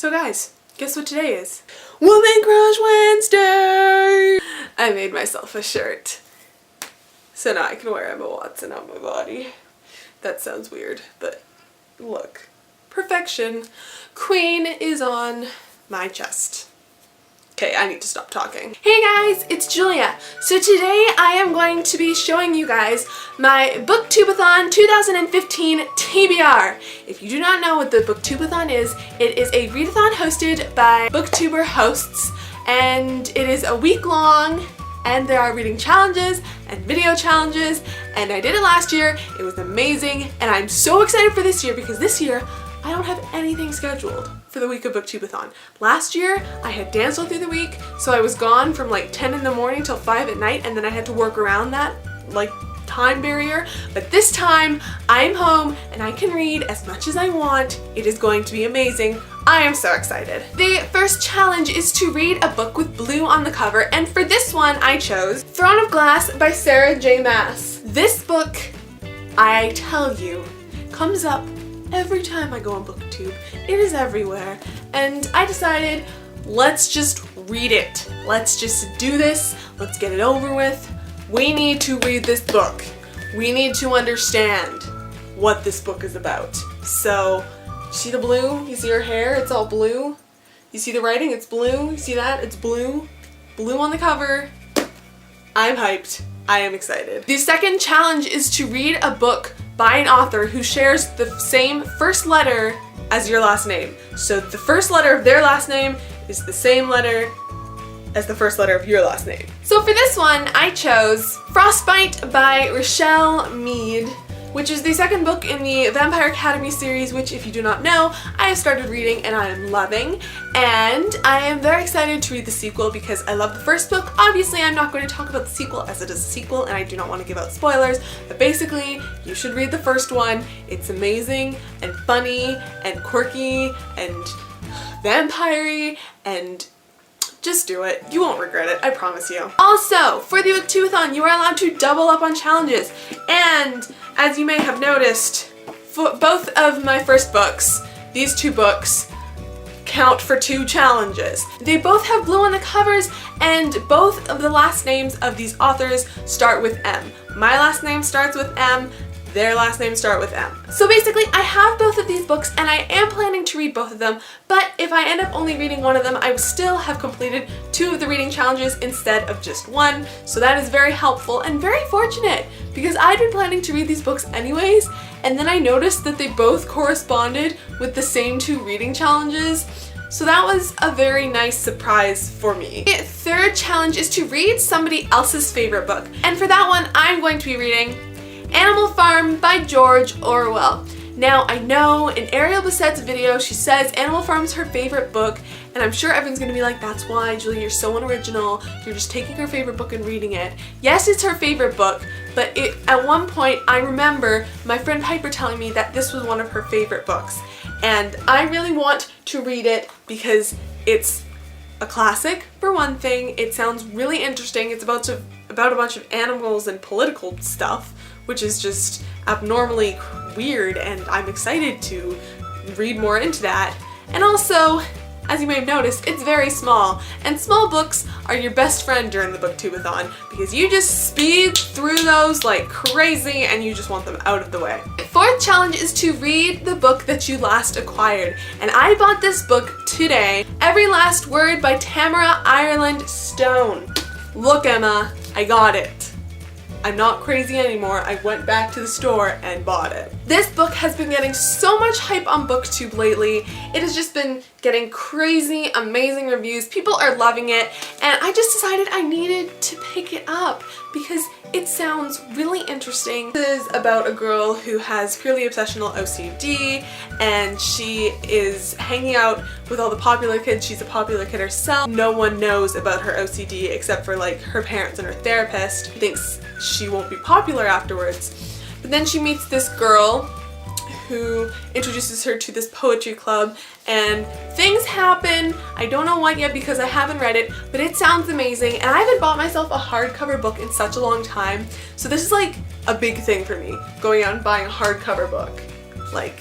So guys, guess what today is? Woman Crush Wednesday! I made myself a shirt. So now I can wear Emma Watson on my body. That sounds weird, but look. Perfection. Queen is on my chest. Okay, I need to stop talking. Hey guys, it's Julia. So today I am going to be showing you guys my Booktubeathon 2015 TBR. If you do not know what the Booktubeathon is, it is a readathon hosted by booktuber hosts, and it is a week long, and there are reading challenges and video challenges, and I did it last year. It was amazing, and I'm so excited for this year because this year I don't have anything scheduled for the week of Booktubeathon. Last year, I had dance all through the week, so I was gone from like 10 in the morning till 5 at night, and then I had to work around that like time barrier. But this time, I'm home and I can read as much as I want. It is going to be amazing. I am so excited. The first challenge is to read a book with blue on the cover, and for this one, I chose Throne of Glass by Sarah J. Maas. This book, I tell you, comes up every time I go on Booktube. It is everywhere, and I decided, let's just read it. Let's just do this. Let's get it over with. We need to read this book. We need to understand what this book is about. So, see the blue? You see her hair? It's all blue. You see the writing? It's blue. You see that? It's blue. Blue on the cover. I'm hyped. I am excited. The second challenge is to read a book by an author who shares the same first letter as your last name. So the first letter of their last name is the same letter as the first letter of your last name. So for this one, I chose Frostbite by Rochelle Mead, which is the second book in the Vampire Academy series, which, if you do not know, I have started reading and I am loving. And I am very excited to read the sequel because I love the first book. Obviously, I'm not going to talk about the sequel as it is a sequel and I do not want to give out spoilers, but basically, you should read the first one. It's amazing and funny and quirky and vampire-y, and just do it. You won't regret it, I promise you. Also, for the Booktubeathon, you are allowed to double up on challenges. And as you may have noticed, for both of my first books, these two books count for 2 challenges. They both have blue on the covers, and both of the last names of these authors start with M. My last name starts with M. Their last names start with M. So basically, I have both of these books and I am planning to read both of them, but if I end up only reading one of them, I will still have completed 2 of the reading challenges instead of just 1. So that is very helpful and very fortunate because I'd been planning to read these books anyways, and then I noticed that they both corresponded with the same 2 reading challenges. So that was a very nice surprise for me. The third challenge is to read somebody else's favorite book. And for that one, I'm going to be reading Animal Farm by George Orwell. Now, I know in Ariel Bassett's video, she says Animal Farm is her favorite book, and I'm sure everyone's gonna be like, that's why, Julie, you're so unoriginal. You're just taking her favorite book and reading it. Yes, it's her favorite book, but at one point, I remember my friend Piper telling me that this was one of her favorite books. And I really want to read it because it's a classic, for one thing. It sounds really interesting. It's about a bunch of animals and political stuff, which is just abnormally weird, and I'm excited to read more into that. And also, as you may have noticed, it's very small, and small books are your best friend during the Booktubeathon because you just speed through those like crazy and you just want them out of the way. The fourth challenge is to read the book that you last acquired, and I bought this book today, Every Last Word by Tamara Ireland Stone. Look, Emma, I got it. I'm not crazy anymore. I went back to the store and bought it. This book has been getting so much hype on Booktube lately. It has just been getting crazy, amazing reviews. People are loving it, and I just decided I needed to pick it up because it sounds really interesting. This is about a girl who has purely obsessional OCD, and she is hanging out with all the popular kids. She's a popular kid herself. No one knows about her OCD except for like her parents and her therapist, who thinks she won't be popular afterwards. But then she meets this girl who introduces her to this poetry club, and things happen. I don't know what yet because I haven't read it, but it sounds amazing, and I haven't bought myself a hardcover book in such a long time, so this is like a big thing for me, going out and buying a hardcover book. Like,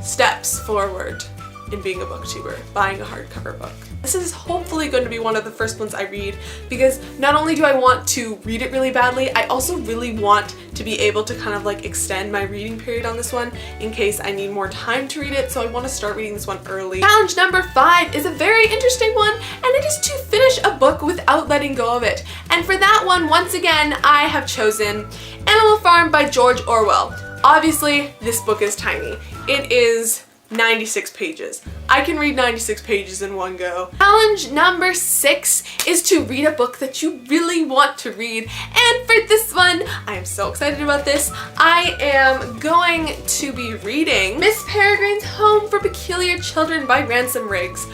steps forward. in being a booktuber, buying a hardcover book. This is hopefully going to be one of the first ones I read because not only do I want to read it really badly, I also really want to be able to kind of like extend my reading period on this one in case I need more time to read it, so I want to start reading this one early. Challenge number 5 is a very interesting one, and it is to finish a book without letting go of it. And for that one, once again, I have chosen Animal Farm by George Orwell. Obviously, this book is tiny. It is 96 pages. I can read 96 pages in one go. Challenge number 6 is to read a book that you really want to read. And for this one, I am so excited about this. I am going to be reading Miss Peregrine's Home for Peculiar Children by Ransom Riggs.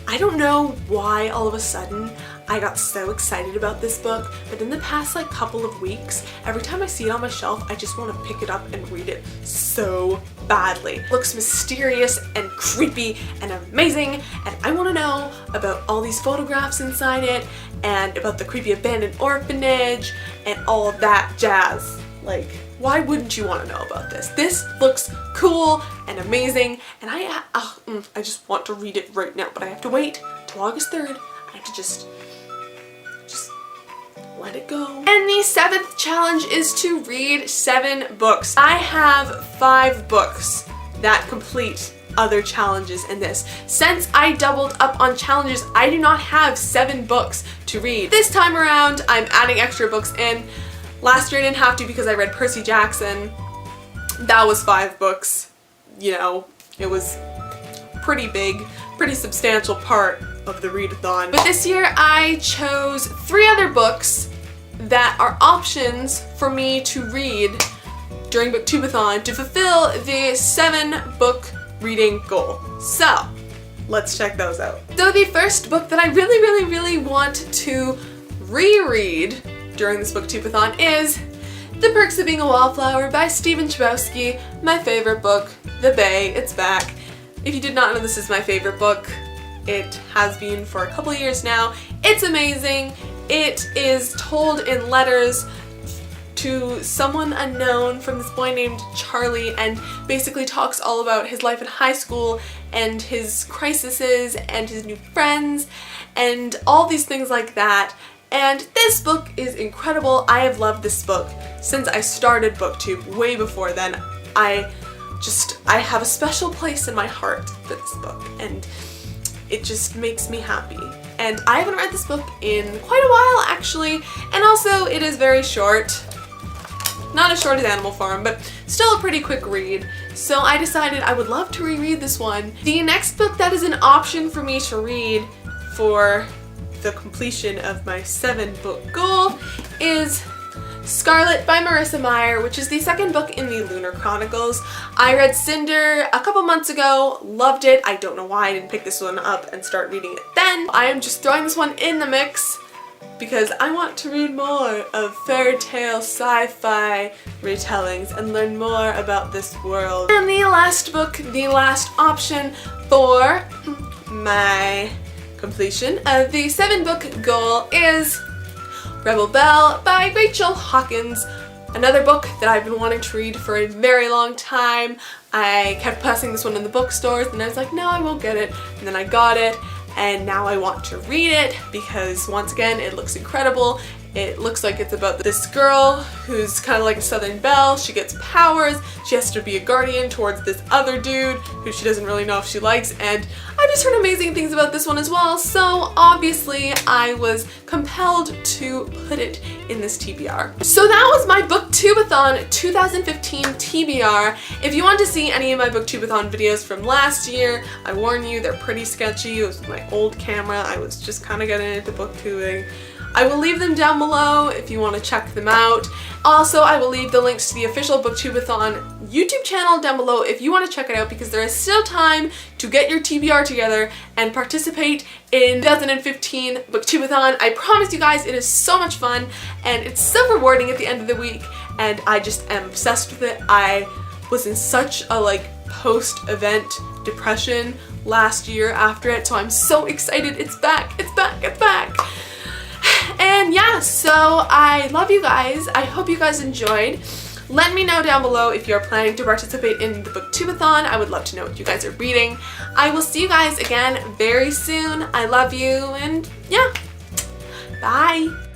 I don't know why all of a sudden I got so excited about this book, but in the past like couple of weeks, every time I see it on my shelf, I just want to pick it up and read it so badly. It looks mysterious and creepy and amazing, and I want to know about all these photographs inside it and about the creepy abandoned orphanage and all of that jazz. Like, why wouldn't you want to know about this? This looks cool and amazing, and I just want to read it right now, but I have to wait till August 3rd. I have to just let it go. And the 7th challenge is to read 7 books. I have 5 books that complete other challenges in this. Since I doubled up on challenges, I do not have 7 books to read. This time around, I'm adding extra books in. Last year I didn't have to because I read Percy Jackson. That was 5 books. You know, it was pretty big, pretty substantial part of the readathon. But this year I chose 3 other books that are options for me to read during Booktubeathon to fulfill the 7-book reading goal. So, let's check those out. So the first book that I really want to reread during this Booktubeathon is The Perks of Being a Wallflower by Stephen Chbosky, my favorite book, The Bay, it's back. If you did not know, this is my favorite book. It has been for a couple years now. It's amazing. It is told in letters to someone unknown from this boy named Charlie, and basically talks all about his life in high school and his crises and his new friends and all these things like that. And this book is incredible. I have loved this book since I started BookTube. Way before then, I have a special place in my heart for this book, and it just makes me happy. And I haven't read this book in quite a while actually, and also it is very short. Not as short as Animal Farm, but still a pretty quick read. So I decided I would love to reread this one. The next book that is an option for me to read for the completion of my 7-book goal is Scarlet by Marissa Meyer, which is the 2nd book in the Lunar Chronicles. I read Cinder a couple months ago, loved it. I don't know why I didn't pick this one up and start reading it then. I am just throwing this one in the mix because I want to read more of fairy tale sci-fi retellings and learn more about this world. And the last book, the last option for my completion of the 7-book goal is Rebel Belle by Rachel Hawkins. Another book that I've been wanting to read for a very long time. I kept passing this one in the bookstores and I was like, no, I won't get it. And then I got it, and now I want to read it because once again, it looks incredible. It looks like it's about this girl who's kind of like a Southern Belle. She gets powers. She has to be a guardian towards this other dude who she doesn't really know if she likes, and I just heard amazing things about this one as well, so obviously I was compelled to put it in this TBR. So that was my Booktubeathon 2015 TBR. If you want to see any of my Booktubeathon videos from last year, I warn you, they're pretty sketchy. It was with my old camera. I was just kind of getting into booktubing. I will leave them down below if you want to check them out. Also, I will leave the links to the official Booktubeathon YouTube channel down below if you want to check it out, because there is still time to get your TBR together and participate in 2015 Booktubeathon. I promise you guys, it is so much fun and it's so rewarding at the end of the week, and I just am obsessed with it. I was in such a post-event depression last year after it, so I'm so excited. It's back, it's back, it's back. And yeah, so I love you guys. I hope you guys enjoyed. Let me know down below if you're planning to participate in the Booktubeathon. I would love to know what you guys are reading. I will see you guys again very soon. I love you, and yeah, bye.